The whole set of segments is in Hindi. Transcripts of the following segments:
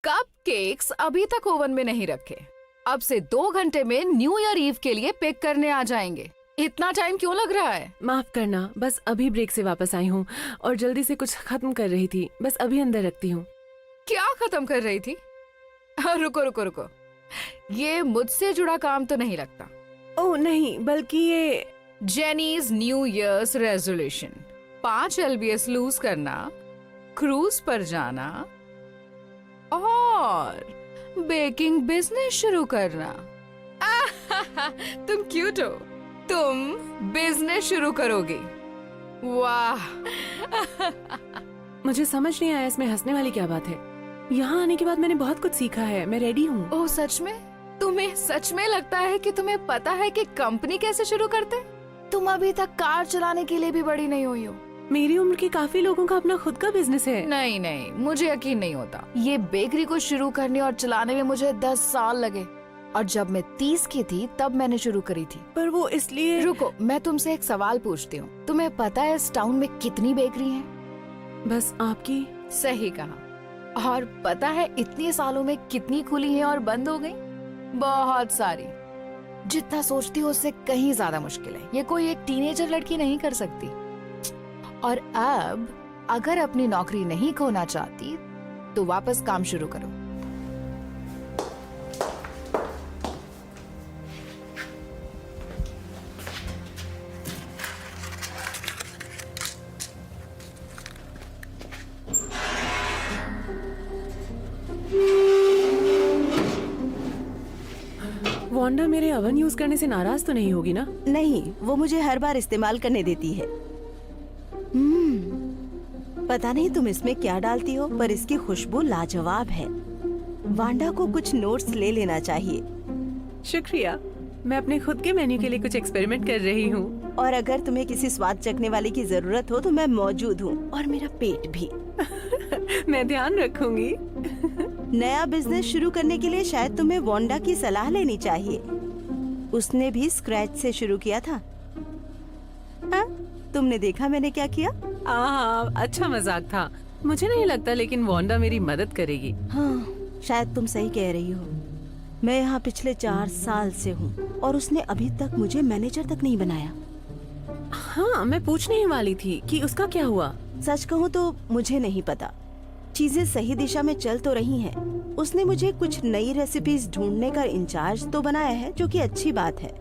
कपकेक्स अभी तक ओवन में नहीं रखे। अब से 2 घंटे में न्यू ईयर ईव के लिए पैक करने आ जाएंगे। इतना टाइम क्यों लग रहा है? माफ करना, बस अभी ब्रेक से वापस आई हूँ और जल्दी से कुछ खत्म कर रही थी। बस अभी अंदर रखती हूँ। क्या खत्म कर रही थी? रुको रुको रुको, ये मुझसे जुड़ा काम तो नहीं लगता। ओह नहीं, बल्कि ये Jenny's new year's resolution, 5 LBS lose करना, क्रूज पर जाना और बेकिंग बिजनेस शुरू करना। तुम क्यूट हो, तुम बिजनेस शुरू करोगी। वाह। मुझे समझ नहीं आया इसमें हंसने वाली क्या बात है। यहाँ आने के बाद मैंने बहुत कुछ सीखा है। मैं रेडी हूँ। ओह सच में? तुम्हें सच में लगता है कि तुम्हें पता है कि कंपनी कैसे शुरू करते? तुम अभी तक कार चलाने के लिए भी बड़ी नहीं हुई हो। मेरी उम्र के काफी लोगों का अपना खुद का बिजनेस है। नहीं नहीं, मुझे यकीन नहीं होता। ये बेकरी को शुरू करने और चलाने में मुझे 10 साल लगे और जब मैं 30 की थी तब मैंने शुरू करी थी। पर वो इसलिए। रुको, मैं तुमसे एक सवाल पूछती हूँ। तुम्हें पता है इस टाउन में कितनी बेकरी हैं? बस आपकी। सही कहा। और पता है इतने सालों में कितनी खुली हैं और बंद हो गई? बहुत सारी। जितना सोचती हो उससे कहीं ज्यादा मुश्किल है। ये कोई एक टीनेजर लड़की नहीं कर सकती। और अब अगर अपनी नौकरी नहीं खोना चाहती तो वापस काम शुरू करो। वांडा मेरे ओवन यूज करने से नाराज तो नहीं होगी ना? नहीं, वो मुझे हर बार इस्तेमाल करने देती है। पता नहीं तुम इसमें क्या डालती हो, पर इसकी खुशबू लाजवाब है। वांडा को कुछ नोट्स ले लेना चाहिए। शुक्रिया। मैं अपने खुद के मेन्यू के लिए कुछ एक्सपेरिमेंट कर रही हूँ। और अगर तुम्हें किसी स्वाद चखने वाले की जरूरत हो तो मैं मौजूद हूँ, और मेरा पेट भी। मैं ध्यान रखूंगी। नया बिजनेस शुरू करने के लिए शायद तुम्हें वांडा की सलाह लेनी चाहिए। उसने भी स्क्रैच से शुरू किया था। हाँ? तुमने देखा मैंने क्या किया? हाँ, अच्छा मजाक था। मुझे नहीं लगता, लेकिन वांडा मेरी मदद करेगी। हाँ, शायद तुम सही कह रही हो। मैं यहाँ पिछले 4 साल से हूँ और उसने अभी तक मुझे मैनेजर तक नहीं बनाया। हाँ, मैं पूछने ही वाली थी कि उसका क्या हुआ। सच कहूँ तो मुझे नहीं पता। चीजें सही दिशा में चल तो रही हैं। उसने मुझे कुछ नई रेसिपीज ढूंढने का इंचार्ज तो बनाया है, जो कि अच्छी बात है।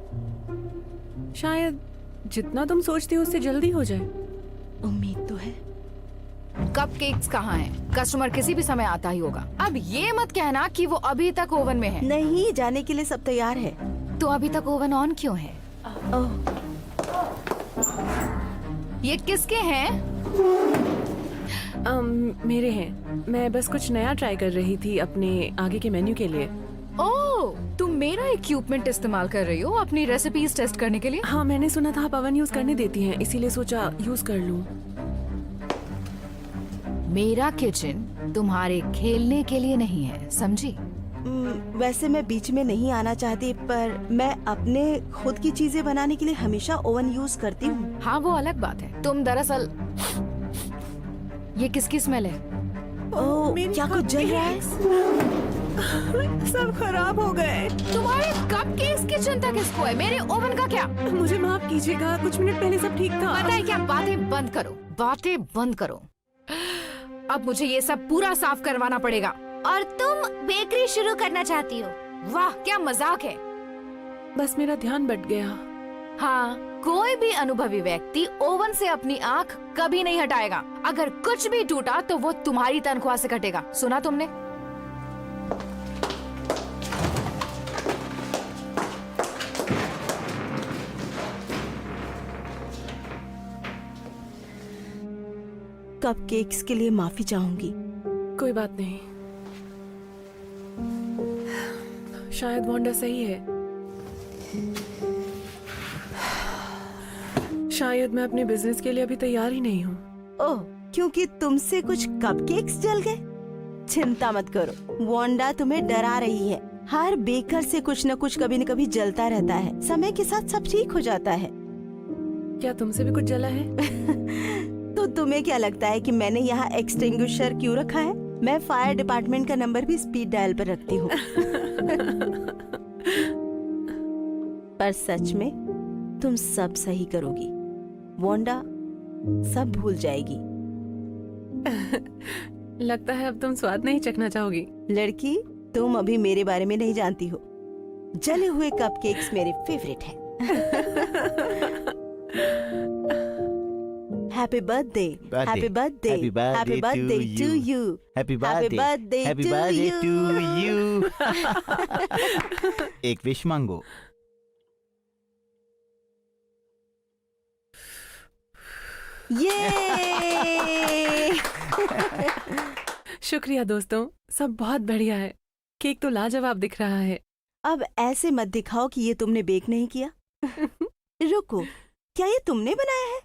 शायद जितना तुम सोचती हो उससे जल्दी हो जाए। उम्मीद तो है। कपकेक्स कहाँ हैं? कस्टमर किसी भी समय आता ही होगा। अब ये मत कहना कि वो अभी तक ओवन में है। नहीं, जाने के लिए सब तैयार है। तो अभी तक ओवन ऑन क्यों है? ओह, ये किसके हैं? मेरे हैं। मैं बस कुछ नया ट्राई कर रही थी अपने आगे के मेन्यू के लिए। ओह, तुम मेरा इक्विपमेंट इस्तेमाल कर रही हो अपनी रेसिपीज टेस्ट करने के लिए? हाँ, मैंने सुना था आप ओवन यूज करने देती हैं, इसीलिए सोचा यूज कर लूं। मेरा किचन तुम्हारे खेलने के लिए नहीं है, समझी? वैसे मैं बीच में नहीं आना चाहती, पर मैं अपने खुद की चीजें बनाने के लिए हमेशा ओवन यूज करती हूँ। हाँ, वो अलग बात है। तुम दरअसल ये किसकी स्मेल है? ओह, क्या कुछ जल रहा है? सब खराब हो गए। तुम्हारे कपकेक्स की चिंता किसको है? मेरे ओवन का क्या? मुझे माफ कीजिएगा, कुछ मिनट पहले सब ठीक था। पता है क्या? बातें बंद करो, बातें बंद करो। अब मुझे ये सब पूरा साफ करवाना पड़ेगा। और तुम बेकरी शुरू करना चाहती हो? वाह, क्या मजाक है। बस मेरा ध्यान बट गया। हाँ, कोई भी अनुभवी व्यक्ति ओवन से अपनी आंख कभी नहीं हटाएगा। अगर कुछ भी टूटा तो वो तुम्हारी तनख्वाह से कटेगा। सुना तुमने? कपकेक्स के लिए माफी चाहूंगी। कोई बात नहीं। शायद वांडा सही है। शायद मैं अपने बिजनेस के लिए अभी तैयार ही नहीं हूँ। ओह, क्योंकि तुमसे कुछ कपकेक्स जल गए? चिंता मत करो, वांडा तुम्हें डरा रही है। हर बेकर से कुछ न कुछ कभी न कभी जलता रहता है। समय के साथ सब ठीक हो जाता है। क्या तुमसे भी कुछ जला है? तो तुम्हें क्या लगता है कि मैंने यहाँ एक्सटिंग्विशर क्यों रखा है? मैं फायर डिपार्टमेंट का नंबर भी स्पीड डायल पर रखती हूँ। पर सच में तुम सब सही करोगी। वांडा सब भूल जाएगी। लगता है अब तुम स्वाद नहीं चखना चाहोगी। लड़की, तुम अभी मेरे बारे में नहीं जानती हो। जले हुए कपकेक्स मेरे फेवरेट हैं। Happy birthday, happy birthday, happy birthday to you, happy happy birthday birthday to you. एक विश मांगो। ये शुक्रिया दोस्तों, सब बहुत बढ़िया है। केक तो लाजवाब दिख रहा है। अब ऐसे मत दिखाओ कि ये तुमने बेक नहीं किया। रुको, क्या ये तुमने बनाया है?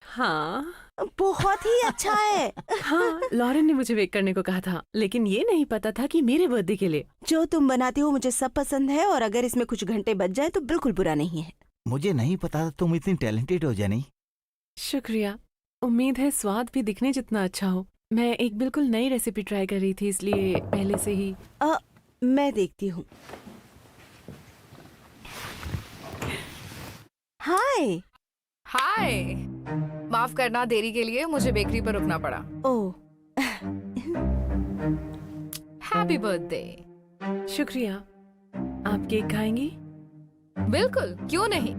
हाँ बहुत ही अच्छा है। हाँ, लॉरेन ने मुझे बेक करने को कहा था, लेकिन ये नहीं पता था कि मेरे बर्थडे के लिए। जो तुम बनाती हो मुझे सब पसंद है, और अगर इसमें कुछ घंटे बच जाए तो बिल्कुल बुरा नहीं है। मुझे नहीं पता था तुम इतनी टैलेंटेड हो जानी। शुक्रिया। उम्मीद है स्वाद भी दिखने जितना अच्छा हो। मैं एक बिल्कुल नई रेसिपी ट्राई कर रही थी, इसलिए पहले से ही। मैं देखती हूँ। हाय। हाय, माफ करना देरी के लिए, मुझे बेकरी पर रुकना पड़ा। ओह, हैप्पी बर्थडे। शुक्रिया। आप केक खाएंगी? बिल्कुल, क्यों नहीं।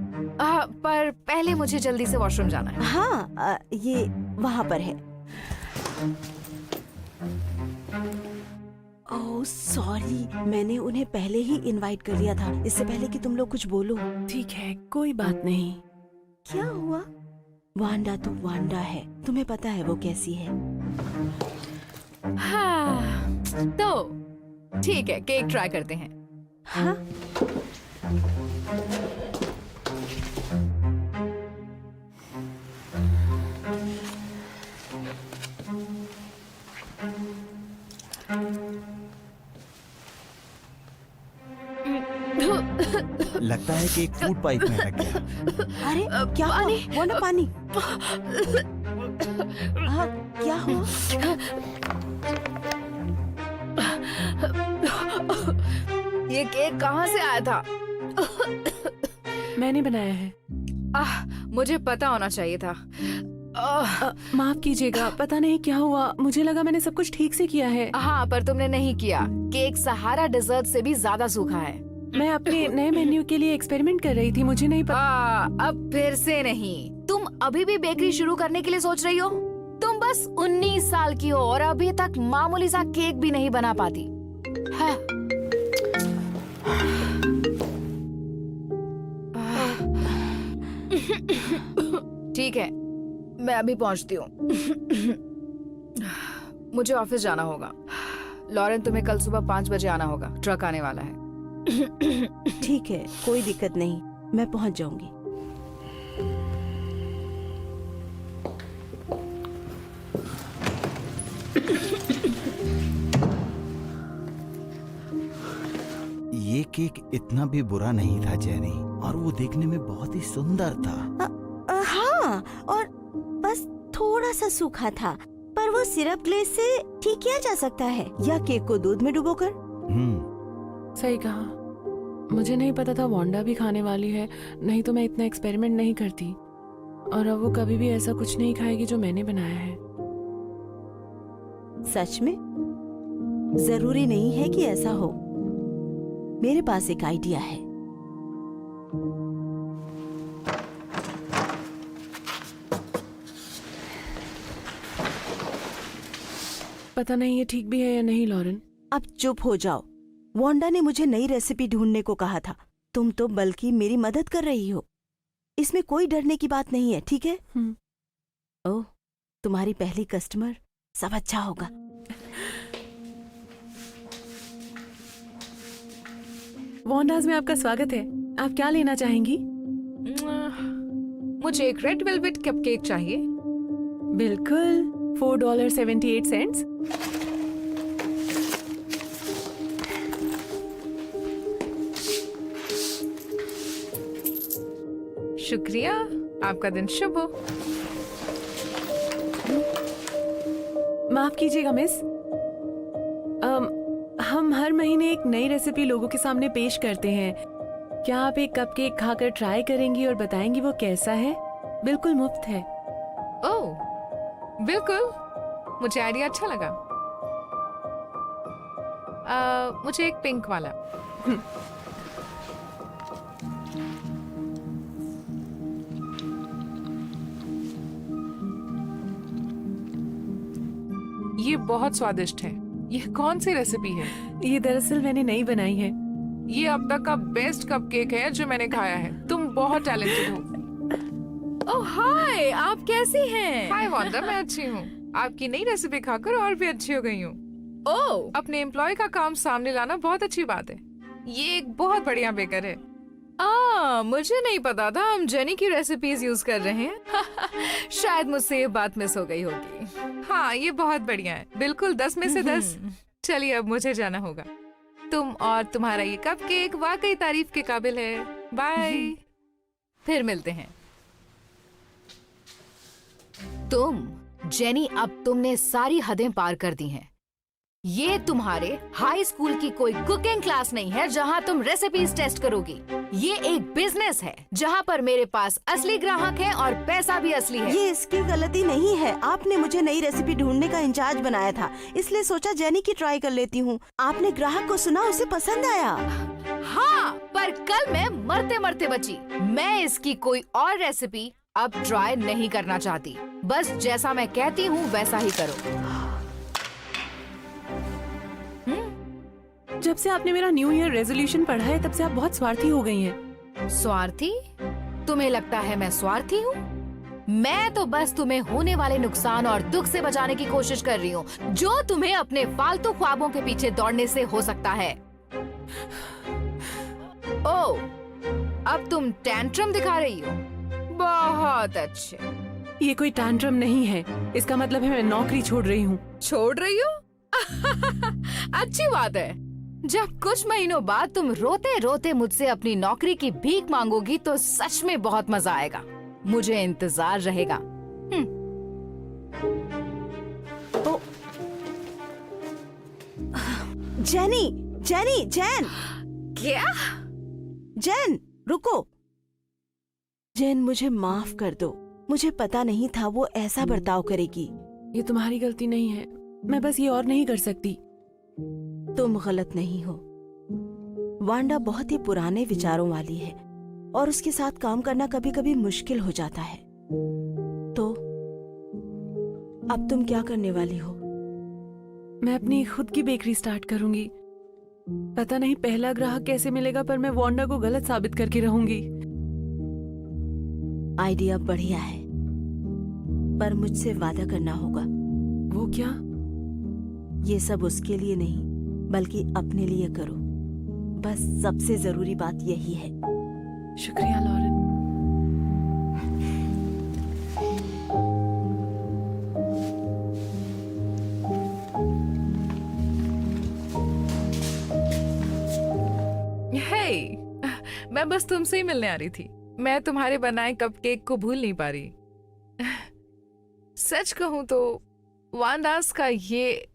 पर पहले मुझे जल्दी से वॉशरूम जाना है। हाँ, ये वहाँ पर है। ओह सॉरी, मैंने उन्हें पहले ही इनवाइट कर लिया था, इससे पहले कि तुम लोग कुछ बोलो। ठीक है, कोई बात नहीं। क्या हुआ? वांडा तो वांडा है, तुम्हें पता है वो कैसी है। हाँ, तो ठीक है, केक ट्राई करते हैं। हाँ, लगता है कि एक फूड पाइप में लग गया। अरे क्या हुआ? वांडा, पानी। हाँ, क्या हुआ? ये केक कहाँ से आया था? मैंने बनाया है। मुझे पता होना चाहिए था। माफ कीजिएगा, पता नहीं क्या हुआ, मुझे लगा मैंने सब कुछ ठीक से किया है। हाँ, पर तुमने नहीं किया। केक सहारा डेजर्ट से भी ज्यादा सूखा है। मैं अपने नए मेन्यू के लिए एक्सपेरिमेंट कर रही थी, मुझे नहीं पता। अब फिर से नहीं। तुम अभी भी बेकरी शुरू करने के लिए सोच रही हो? तुम बस 19 साल की हो और अभी तक मामूली सा केक भी नहीं बना पाती। हाँ। ठीक है, मैं अभी पहुंचती हूँ। मुझे ऑफिस जाना होगा। लॉरेन, तुम्हें कल सुबह 5 बजे आना होगा, ट्रक आने वाला है। ठीक है, कोई दिक्कत नहीं, मैं पहुंच जाऊंगी। ये केक इतना भी बुरा नहीं था जेनी, और वो देखने में बहुत ही सुंदर था। हाँ, और बस थोड़ा सा सूखा था, पर वो सिरप ग्लेज से ठीक किया जा सकता है, या केक को दूध में डुबोकर। सही कहा। मुझे नहीं पता था वांडा भी खाने वाली है, नहीं तो मैं इतना एक्सपेरिमेंट नहीं करती। और अब वो कभी भी ऐसा कुछ नहीं खाएगी जो मैंने बनाया है। सच में? जरूरी नहीं है कि ऐसा हो। मेरे पास एक आइडिया है। पता नहीं ये ठीक भी है या नहीं लॉरेन। अब चुप हो जाओ। वांडा ने मुझे नई रेसिपी ढूंढने को कहा था, तुम तो बल्कि मेरी मदद कर रही हो। इसमें कोई डरने की बात नहीं है, ठीक है? ओह, तुम्हारी पहली कस्टमर, सब अच्छा होगा। वांडाज में आपका स्वागत है। आप क्या लेना चाहेंगी? मुझे एक रेड वेलवेट कपकेक चाहिए। बिल्कुल, $4.78। शुक्रिया, आपका दिन शुभ हो। माफ कीजिएगा मिस, महीने एक नई रेसिपी लोगों के सामने पेश करते हैं। क्या आप एक कपकेक खाकर ट्राई करेंगी और बताएंगी वो कैसा है? बिल्कुल मुफ्त है। ओह बिल्कुल, मुझे आइडिया अच्छा लगा। मुझे एक पिंक वाला। ये बहुत स्वादिष्ट है। ये कौन सी रेसिपी है? ये दरअसल मैंने नहीं बनाई है। ये अब तक का बेस्ट कपकेक है जो मैंने खाया है। तुम बहुत टैलेंटेड हो। ओह हाय, आप कैसी हैं? हाय वांदा, मैं अच्छी हूँ। आपकी नई रेसिपी खाकर और भी अच्छी हो गई हूँ। ओह, अपने एम्प्लॉय का काम सामने लाना बहुत अच्छी बात है। ये एक बहुत बढ़िया बेकर है। मुझे नहीं पता था हम जेनी की रेसिपीज यूज कर रहे हैं। शायद मुझसे ये बात मिस हो गई होगी। हाँ, ये बहुत बढ़िया है। बिल्कुल 10 में से 10। चलिए अब मुझे जाना होगा। तुम और तुम्हारा ये कपकेक वाकई तारीफ के काबिल है। बाय। फिर मिलते हैं। जेनी, अब तुमने सारी हदें पार कर दी हैं। ये तुम्हारे हाई स्कूल की कोई कुकिंग क्लास नहीं है जहां तुम रेसिपीज टेस्ट करोगी। ये एक बिजनेस है जहां पर मेरे पास असली ग्राहक हैं और पैसा भी असली है। ये इसकी गलती नहीं है। आपने मुझे नई रेसिपी ढूंढने का इंचार्ज बनाया था, इसलिए सोचा जेनी की ट्राई कर लेती हूँ। आपने ग्राहक को सुना, उसे पसंद आया। हाँ, पर कल मैं मरते मरते बची। मैं इसकी कोई और रेसिपी अब ट्राई नहीं करना चाहती। बस जैसा मैं कहती हूँ वैसा ही करो। जब से आपने मेरा न्यू ईयर रेजोल्यूशन पढ़ा है तब से आप बहुत स्वार्थी हो गई हैं। स्वार्थी? तुम्हें लगता है मैं स्वार्थी हूँ? मैं तो बस तुम्हें होने वाले नुकसान और दुख से बचाने की कोशिश कर रही हूँ, जो तुम्हें अपने फालतू ख्वाबों के पीछे दौड़ने से हो सकता है। ओह, अब तुम टैंट्रम दिखा रही हो। बहुत अच्छे। ये कोई टैंट्रम नहीं है। इसका मतलब है मैं नौकरी छोड़ रही हूँ। छोड़ रही हो? अच्छी बात है। जब कुछ महीनों बाद तुम रोते रोते मुझसे अपनी नौकरी की भीख मांगोगी तो सच में बहुत मजा आएगा। मुझे इंतजार रहेगा। जेनी, जेनी, जेन। क्या? जेन, रुको। जेन, मुझे माफ कर दो। मुझे पता नहीं था वो ऐसा बर्ताव करेगी। ये तुम्हारी गलती नहीं है। मैं बस ये और नहीं कर सकती। तुम गलत नहीं हो। वांडा बहुत ही पुराने विचारों वाली है और उसके साथ काम करना कभी कभी मुश्किल हो जाता है। तो अब तुम क्या करने वाली हो? मैं अपनी खुद की बेकरी स्टार्ट करूंगी। पता नहीं पहला ग्राहक कैसे मिलेगा, पर मैं वांडा को गलत साबित करके रहूंगी। आइडिया बढ़िया है, पर मुझसे वादा करना होगा। वो क्या? ये सब उसके लिए नहीं बल्कि अपने लिए करो। बस सबसे जरूरी बात यही है। शुक्रिया लॉरेन। हे, मैं बस तुमसे ही मिलने आ रही थी। मैं तुम्हारे बनाए कपकेक को भूल नहीं पा रही। सच कहूं तो वांडास का ये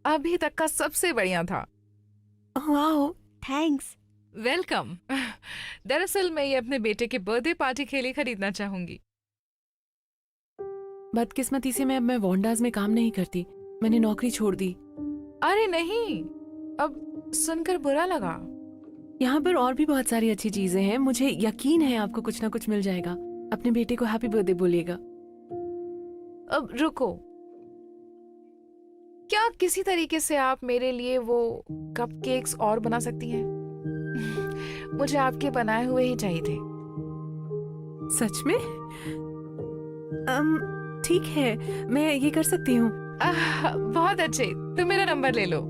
अभी तक का सबसे बढ़िया था। Wow, thanks. वेलकम। दरअसल मैं ये अपने बेटे के बर्थडे पार्टी के लिए खरीदना चाहूंगी। बदकिस्मती से मैं वांडास में काम नहीं करती। मैंने नौकरी छोड़ दी। अरे नहीं, अब सुनकर बुरा लगा। यहाँ पर और भी बहुत सारी अच्छी चीजें हैं। मुझे यकीन है आपको कुछ ना कुछ मिल जाएगा। अपने बेटे को हैप्पी बर्थडे बोलिएगा। अब रुको, क्या किसी तरीके से आप मेरे लिए वो कपकेक्स और बना सकती हैं? मुझे आपके बनाए हुए ही चाहिए थे। सच में? ठीक है, मैं ये कर सकती हूँ। बहुत अच्छे। तुम मेरा नंबर ले लो।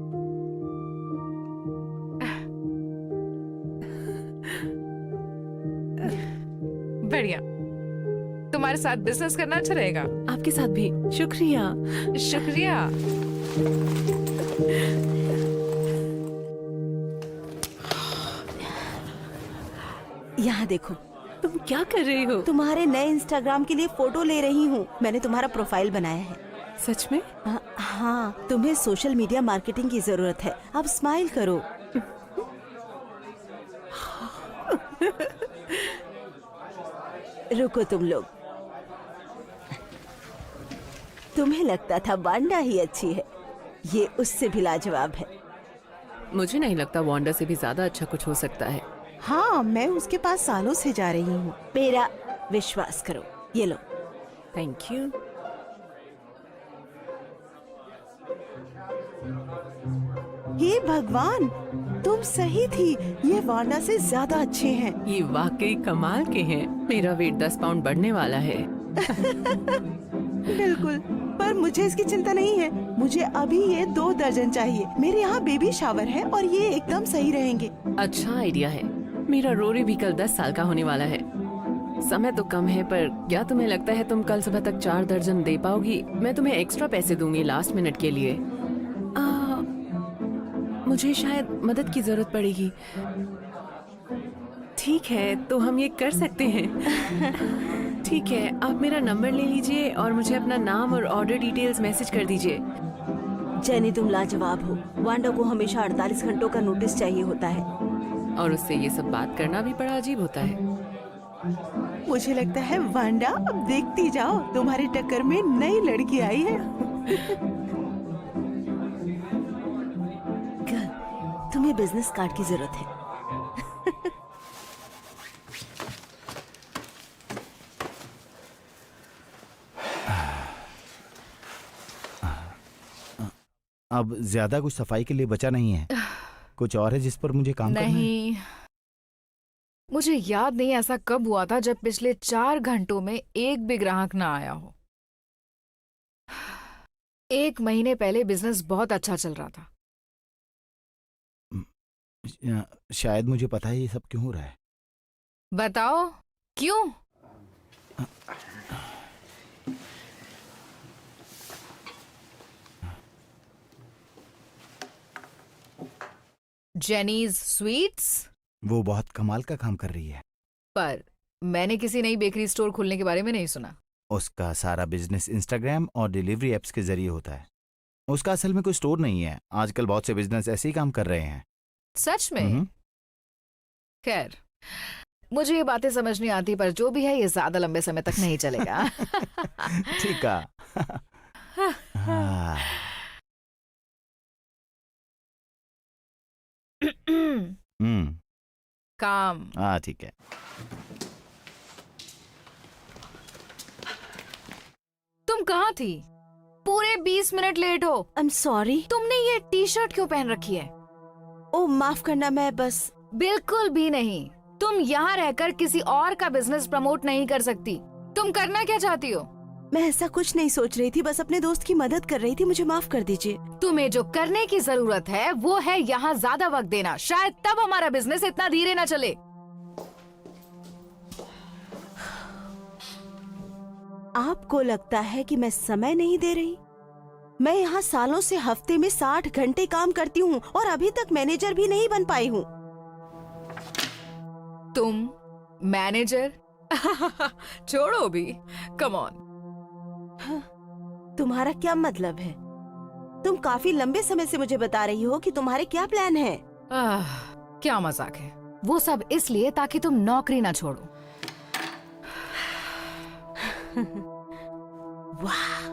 बढ़िया। तुम्हारे साथ बिजनेस करना अच्छा रहेगा। आपके साथ भी। शुक्रिया। शुक्रिया। यहाँ देखो। तुम क्या कर रही हो? तुम्हारे नए इंस्टाग्राम के लिए फोटो ले रही हूँ। मैंने तुम्हारा प्रोफाइल बनाया है। सच में? हाँ, तुम्हें सोशल मीडिया मार्केटिंग की जरूरत है। अब स्माइल करो। रुको तुम लोग, तुम्हें लगता था वांडा ही अच्छी है, ये उससे भी लाजवाब है। मुझे नहीं लगता वांडा से भी ज्यादा अच्छा कुछ हो सकता है। हाँ, मैं उसके पास सालों से जा रही हूँ, मेरा विश्वास करो। ये लो। Thank you. ये भगवान, तुम सही थी, ये वांडा से ज्यादा अच्छे हैं। ये वाकई कमाल के हैं। मेरा वेट 10 पाउंड बढ़ने वाला है। बिल्कुल, पर मुझे इसकी चिंता नहीं है। मुझे अभी ये 2 दर्जन चाहिए। मेरे यहाँ बेबी शावर है और ये एकदम सही रहेंगे। अच्छा आइडिया है। मेरा रोरी भी कल 10 साल का होने वाला है। समय तो कम है, पर क्या तुम्हें लगता है तुम कल सुबह तक 4 दर्जन दे पाओगी? मैं तुम्हें एक्स्ट्रा पैसे दूंगी लास्ट मिनट के लिए। मुझे शायद मदद की जरूरत पड़ेगी। ठीक है, तो हम ये कर सकते हैं। ठीक है, आप मेरा नंबर ले लीजिए और मुझे अपना नाम और ऑर्डर डिटेल्स मैसेज कर दीजिए। जेनी, तुम लाजवाब हो। वांडा को हमेशा 48 घंटों का नोटिस चाहिए होता है, और उससे ये सब बात करना भी बड़ा अजीब होता है। मुझे लगता है वांडा, अब देखती जाओ, तुम्हारी टक्कर में नई लड़की आई है। गर्ल, तुम्हें बिजनेस कार्ड की जरूरत है। अब ज्यादा कुछ सफाई के लिए बचा नहीं है। कुछ और है जिस पर मुझे काम करना है? नहीं, मुझे याद नहीं ऐसा कब हुआ था जब पिछले 4 घंटों में एक भी ग्राहक ना आया हो। 1 महीने पहले बिजनेस बहुत अच्छा चल रहा था। शायद मुझे पता है ये सब क्यों हो रहा है। बताओ क्यों? जेनीज स्वीट्स? वो बहुत कमाल का काम कर रही है। पर मैंने किसी नई बेकरी स्टोर खोलने के बारे में नहीं सुना। उसका सारा बिजनेस इंस्टाग्राम और डिलीवरी एप्स के जरिए होता है। उसका असल में कोई स्टोर नहीं है। आजकल बहुत से बिजनेस ऐसे ही काम कर रहे हैं। सच में? खैर, मुझे ये बातें समझ नहीं आती, पर जो भी है ये ज्यादा लंबे समय तक नहीं चलेगा। ठीक है। हाँ। काम। हाँ ठीक है। तुम कहाँ थी? पूरे 20 मिनट लेट हो। I am sorry. तुमने ये टी शर्ट क्यों पहन रखी है? ओ माफ करना, मैं बस। बिल्कुल भी नहीं। तुम यहाँ रहकर किसी और का बिजनेस प्रमोट नहीं कर सकती। तुम करना क्या चाहती हो? मैं ऐसा कुछ नहीं सोच रही थी, बस अपने दोस्त की मदद कर रही थी। मुझे माफ कर दीजिए। तुम्हें जो करने की जरूरत है वो है यहाँ ज्यादा वक्त देना। शायद तब हमारा बिजनेस इतना धीरे ना चले। आपको लगता है कि मैं समय नहीं दे रही? मैं यहाँ सालों से हफ्ते में 60 घंटे काम करती हूँ और अभी तक मैनेजर भी नहीं बन पाई हूँ। तुम मैनेजर? छोड़ो भी। Come on. तुम्हारा क्या मतलब है? तुम काफी लंबे समय से मुझे बता रही हो कि तुम्हारे क्या प्लान है। क्या मजाक है। वो सब इसलिए ताकि तुम नौकरी ना छोड़ो। वाह,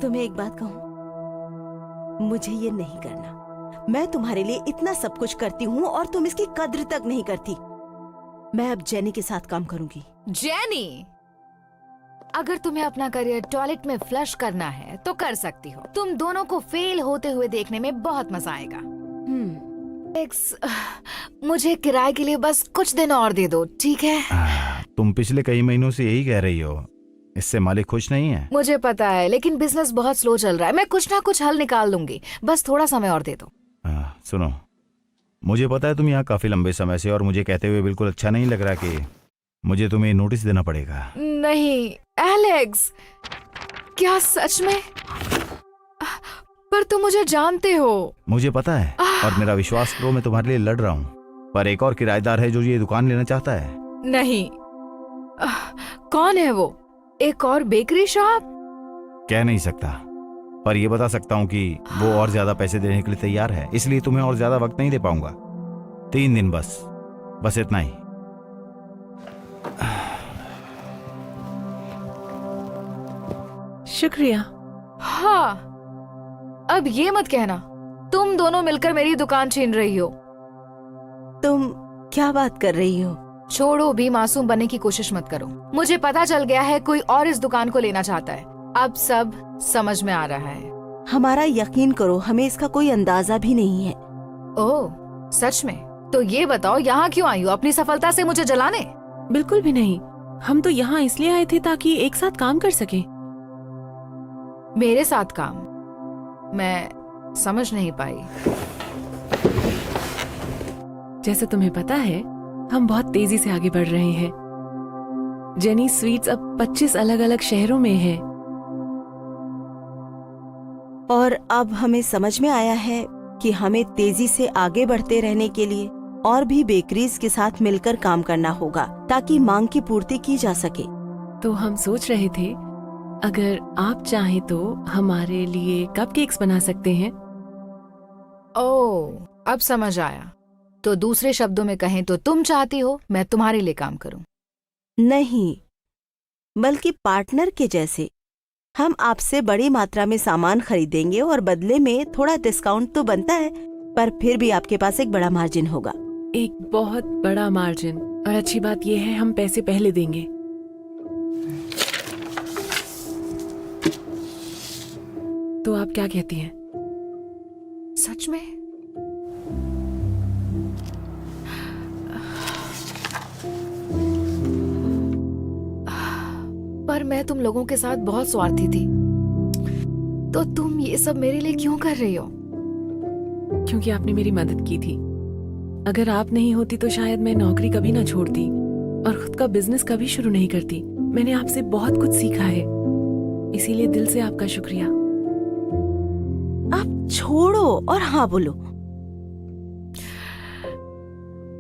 तुम्हें एक बात कहूँ, मुझे ये नहीं करना। मैं तुम्हारे लिए इतना सब कुछ करती हूँ और तुम इसकी कद्र तक नहीं करती। मैं अब जेनी के साथ काम करूंगी। जेनी? अगर तुम्हें अपना करियर टॉयलेट में फ्लश करना है तो कर सकती हो। तुम दोनों को फेल होते हुए देखने में बहुत मजा आएगा। मुझे किराए के लिए बस कुछ दिन और दे दो, ठीक है? तुम पिछले कई महीनों से यही कह रही हो। इससे मालिक खुश नहीं है। मुझे पता है, लेकिन बिजनेस बहुत स्लो चल रहा है। मैं कुछ ना कुछ हल निकाल लूंगी, बस थोड़ा समय और दे दो। सुनो, मुझे पता है तुम यहाँ काफी लंबे समय से, और मुझे कहते हुए बिल्कुल अच्छा नहीं लग रहा कि मुझे तुम्हें नोटिस देना पड़ेगा। नहीं एलेक्स, क्या सच में? पर तुम मुझे जानते हो। मुझे पता है, और मेरा विश्वास करो, मैं तुम्हारे लिए लड़ रहा हूँ। पर एक और किराएदार है जो ये दुकान लेना चाहता है। नहीं। कौन है वो? एक और बेकरी शॉप? कह नहीं सकता, पर ये बता सकता हूँ कि वो और ज्यादा पैसे देने के लिए तैयार है। इसलिए तुम्हें और ज्यादा वक्त नहीं दे पाऊंगा। 3 दिन बस। बस इतना ही। शुक्रिया। हाँ, अब ये मत कहना तुम दोनों मिलकर मेरी दुकान छीन रही हो। तुम क्या बात कर रही हो? छोड़ो, भी मासूम बनने की कोशिश मत करो। मुझे पता चल गया है कोई और इस दुकान को लेना चाहता है। अब सब समझ में आ रहा है। हमारा यकीन करो, हमें इसका कोई अंदाजा भी नहीं है। ओह, सच में? तो ये बताओ यहाँ क्यों आई हो? अपनी सफलता से मुझे जलाने? बिल्कुल भी नहीं, हम तो यहाँ इसलिए आए थे ताकि एक साथ काम कर सके। मेरे साथ काम? मैं समझ नहीं पाई। जैसे तुम्हें पता है, हम बहुत तेजी से आगे बढ़ रहे हैं। जेनी स्वीट्स अब 25 अलग अलग शहरों में है। और अब हमें समझ में आया है कि हमें तेजी से आगे बढ़ते रहने के लिए और भी बेकरीज के साथ मिलकर काम करना होगा ताकि मांग की पूर्ति की जा सके। तो हम सोच रहे थे, अगर आप चाहें तो हमारे लिए कपकेक्स बना सकते हैं। ओह, अब समझ आया। तो दूसरे शब्दों में कहें तो तुम चाहती हो मैं तुम्हारे लिए काम करूं? नहीं, बल्कि पार्टनर के जैसे। हम आपसे बड़ी मात्रा में सामान खरीदेंगे और बदले में थोड़ा डिस्काउंट तो बनता है, पर फिर भी आपके पास एक बड़ा मार्जिन होगा। एक बहुत बड़ा मार्जिन। और अच्छी बात यह है, हम पैसे पहले देंगे। तो आप क्या कहती हैं? सच में? पर मैं तुम लोगों के साथ बहुत स्वार्थी थी। तो तुम ये सब मेरे लिए क्यों कर रही हो? क्योंकि आपने मेरी मदद की थी। अगर आप नहीं होती तो शायद मैं नौकरी कभी ना छोड़ती और खुद का बिजनेस कभी शुरू नहीं करती। मैंने आपसे बहुत कुछ सीखा है, इसीलिए दिल से आपका शुक्रिया। आप छोड़ो और हाँ बोलो।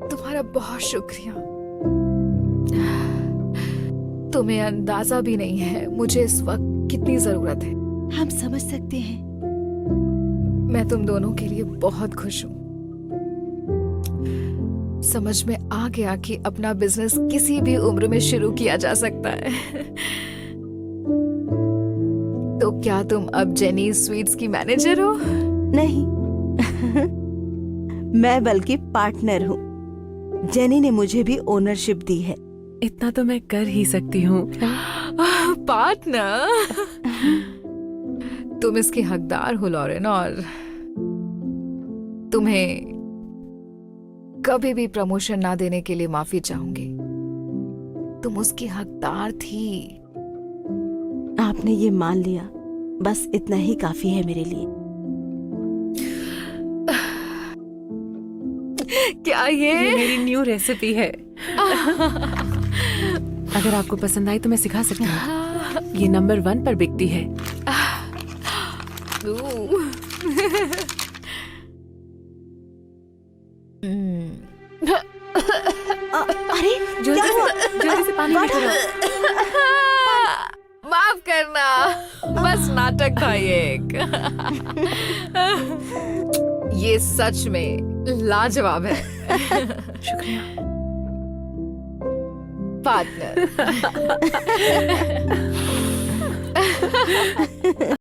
तुम्हारा बहुत शुक्रिया। तुम्हें अंदाजा भी नहीं है मुझे इस वक्त कितनी जरूरत है। हम समझ सकते हैं। मैं तुम दोनों के लिए बहुत खुश हूँ। समझ में आ गया कि अपना बिजनेस किसी भी उम्र में शुरू किया जा सकता है। तो क्या तुम अब जेनी स्वीट्स की मैनेजर हो? नहीं मैं बल्कि पार्टनर हूँ। जेनी ने मुझे भी ओनरशिप दी है। इतना तो मैं कर ही सकती हूँ। पार्टनर? तुम इसके हकदार हो लॉरेन, और तुम्हें कभी भी प्रमोशन ना देने के लिए माफी चाहूंगी। तुम उसकी हकदार थी। आपने ये मान लिया, बस इतना ही काफी है मेरे लिए। क्या ये ये? मेरी न्यू रेसिपी है। अगर आपको पसंद आई तो मैं सिखा सकती हूँ। ये नंबर 1 पर बिकती है। अरे जल्दी से पानी में डालो। माफ करना, बस नाटक था ये एक। ये सच में लाजवाब है। शुक्रिया। पार्टनर।